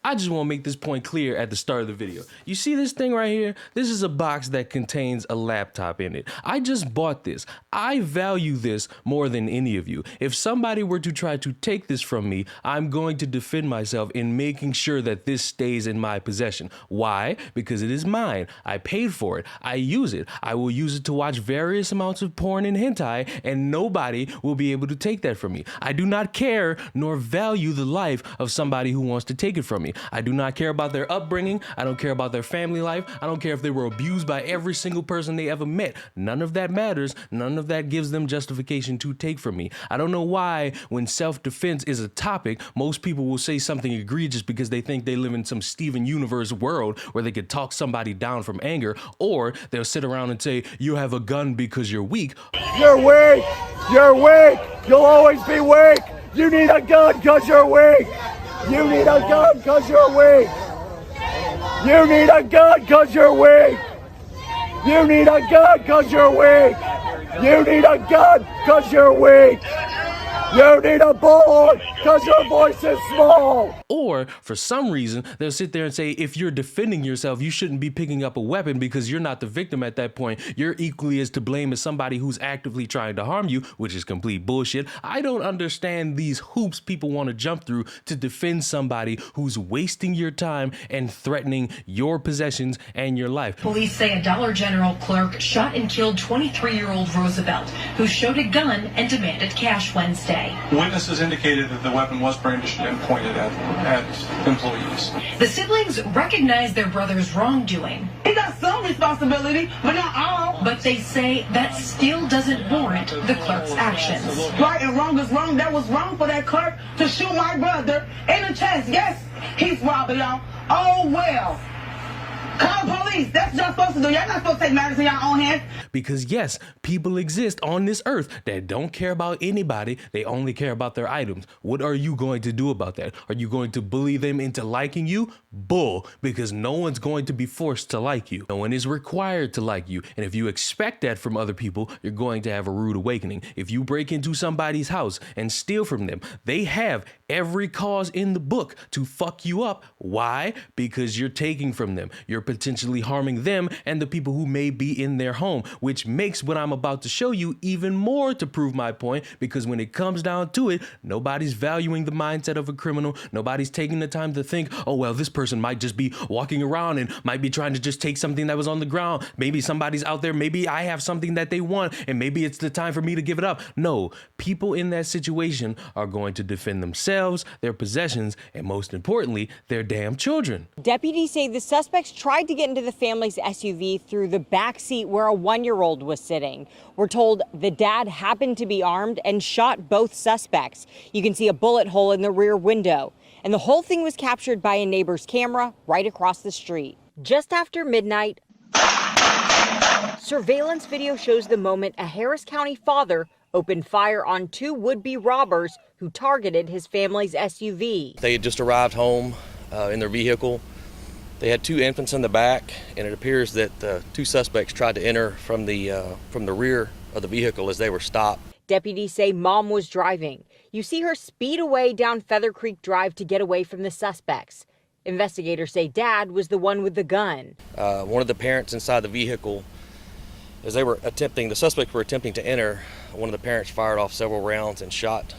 I just want to make this point clear at the start of the video. You see this thing right here? This is a box that contains a laptop in it. I just bought this. I value this more than any of you. If somebody were to try to take this from me, I'm going to defend myself in making sure that this stays in my possession. Why? Because it is mine. I paid for it. I use it. I will use it to watch various amounts of porn and hentai, and nobody will be able to take that from me. I do not care nor value the life of somebody who wants to take it from me. I do not care about their upbringing. I don't care about their family life. I don't care if they were abused by every single person they ever met. None of that matters. None of that gives them justification to take from me. I don't know why when self-defense is a topic, most people will say something egregious because they think they live in some Steven Universe world where they could talk somebody down from anger, or they'll sit around and say, you have a gun because you're weak. You're weak! You're weak! You'll always be weak! You need a gun because you're weak! You need a gun because you're weak! You need a gun because you're weak! You need a gun because you're weak! You need a gun because you're weak! You need a bullet because your voice is small! Or, for some reason, they'll sit there and say, if you're defending yourself, you shouldn't be picking up a weapon because you're not the victim at that point. You're equally as to blame as somebody who's actively trying to harm you, which is complete bullshit. I don't understand these hoops people want to jump through to defend somebody who's wasting your time and threatening your possessions and your life. Police say a Dollar General clerk shot and killed 23-year-old Roosevelt, who showed a gun and demanded cash Wednesday. Witnesses indicated that the weapon was brandished and pointed at employees. The siblings recognize their brother's wrongdoing. He got some responsibility, but not all. But they say that still doesn't warrant the clerk's actions. Right and wrong is wrong. That was wrong for that clerk to shoot my brother in the chest. Yes, he's robbing y'all. Oh, well. Call the police. That's what y'all supposed to do. Y'all not supposed to take matters in your own hands. Because yes, people exist on this earth that don't care about anybody. They only care about their items. What are you going to do about that? Are you going to bully them into liking you? Bull, because no one's going to be forced to like you. No one is required to like you. And if you expect that from other people, you're going to have a rude awakening. If you break into somebody's house and steal from them, they have every cause in the book to fuck you up. Why? Because you're taking from them. You're potentially harming them and the people who may be in their home, which makes what I'm about to show you even more to prove my point, because when it comes down to it, nobody's valuing the mindset of a criminal. Nobody's taking the time to think, oh, well, this person might just be walking around and might be trying to just take something that was on the ground. Maybe somebody's out there. Maybe I have something that they want and maybe it's the time for me to give it up. No, people in that situation are going to defend themselves, their possessions, and most importantly, their damn children. Deputies say the suspects tried to get into the family's SUV through the back seat where a 1-year-old was sitting. We're told the dad happened to be armed and shot both suspects. You can see a bullet hole in the rear window. And the whole thing was captured by a neighbor's camera right across the street. Just after midnight, surveillance video shows the moment a Harris County father opened fire on 2 would-be robbers who targeted his family's SUV. They had just arrived home in their vehicle. They had 2 infants in the back, and it appears that the 2 suspects tried to enter from the rear of the vehicle as they were stopped. Deputies say mom was driving. You see her speed away down Feather Creek Drive to get away from the suspects. Investigators say dad was the one with the gun. One of the parents inside the vehicle, as the suspects were attempting to enter, one of the parents fired off several rounds and shot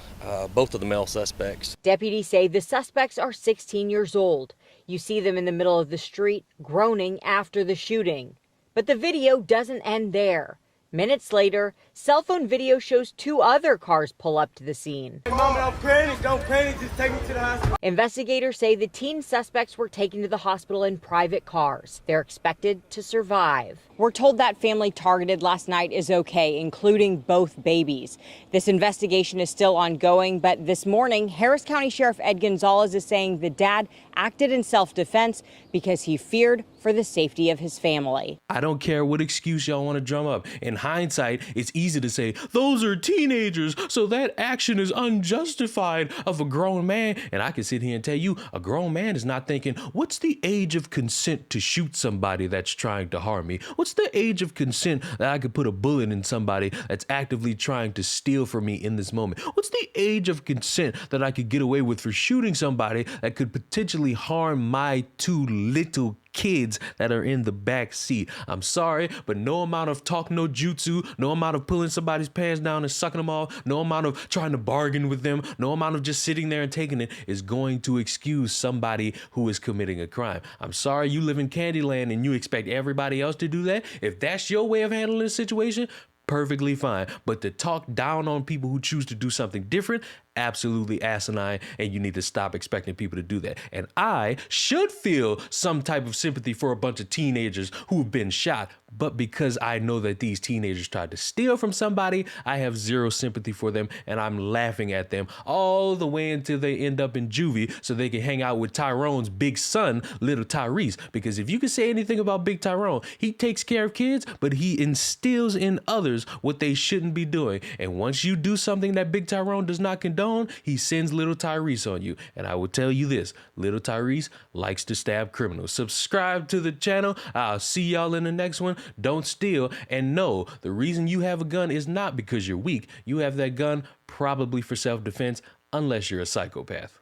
both of the male suspects. Deputies say the suspects are 16 years old. You see them in the middle of the street groaning after the shooting. But the video doesn't end there. Minutes later, cell phone video shows 2 other cars pull up to the scene. Mama, don't panic, just take me to the hospital. Investigators say the teen suspects were taken to the hospital in private cars. They're expected to survive. We're told that family targeted last night is okay, including both babies. This investigation is still ongoing, but this morning, Harris County Sheriff Ed Gonzalez is saying the dad acted in self-defense because he feared for the safety of his family. I don't care what excuse y'all want to drum up. In hindsight, it's easy to say, those are teenagers, so that action is unjustified of a grown man. And I can sit here and tell you, a grown man is not thinking, what's the age of consent to shoot somebody that's trying to harm me? What's the age of consent that I could put a bullet in somebody that's actively trying to steal from me in this moment? What's the age of consent that I could get away with for shooting somebody that could potentially actually harm my 2 little kids that are in the back seat. I'm sorry, but no amount of talk no jutsu, no amount of pulling somebody's pants down and sucking them off, no amount of trying to bargain with them, no amount of just sitting there and taking it is going to excuse somebody who is committing a crime. I'm sorry you live in Candyland and you expect everybody else to do that. If that's your way of handling the situation, perfectly fine. But to talk down on people who choose to do something different, absolutely asinine, and you need to stop expecting people to do that. And I should feel some type of sympathy for a bunch of teenagers who've been shot, but because I know that these teenagers tried to steal from somebody, I have zero sympathy for them, and I'm laughing at them all the way until they end up in juvie so they can hang out with Tyrone's big son, little Tyrese. Because if you can say anything about Big Tyrone, he takes care of kids, but he instills in others what they shouldn't be doing. And once you do something that Big Tyrone does not condone, he sends little Tyrese on you. And I will tell you this, little Tyrese likes to stab criminals. Subscribe to the channel. I'll see y'all in the next one. Don't steal. And no, the reason you have a gun is not because you're weak. You have that gun probably for self-defense, unless you're a psychopath.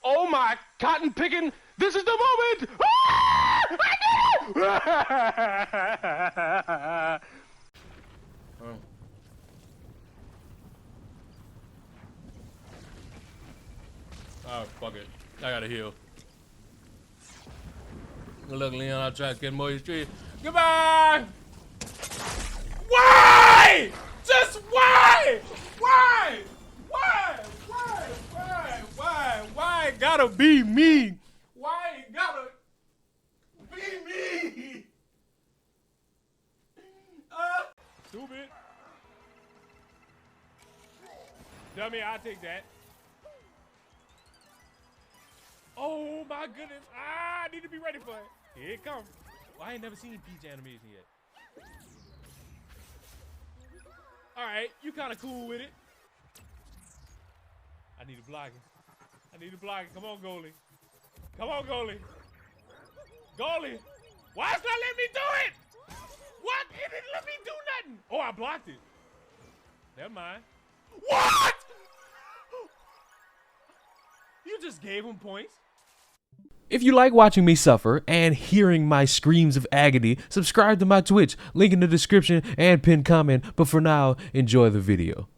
Oh my cotton picking, this is the moment! Ah! I did it! Oh, fuck it. I gotta heal. Look, Leon, I'll try to get more of your street. Goodbye! Why? Just why? Why? Why? Why? Why? Why? Why it gotta be me? Why it gotta be me? Stupid. Dummy, I'll take that. Oh my goodness. I need to be ready for it. Here it comes. Well, I ain't never seen Peach animation yet. Alright, you kinda cool with it. I need a blocking. I need a blocking. Come on, goalie. Come on, goalie. Goalie. Why it's not letting me do it? What? It didn't let me do nothing. Oh, I blocked it. Never mind. What? You just gave him points. If you like watching me suffer and hearing my screams of agony, subscribe to my Twitch, link in the description and pinned comment. But for now, enjoy the video.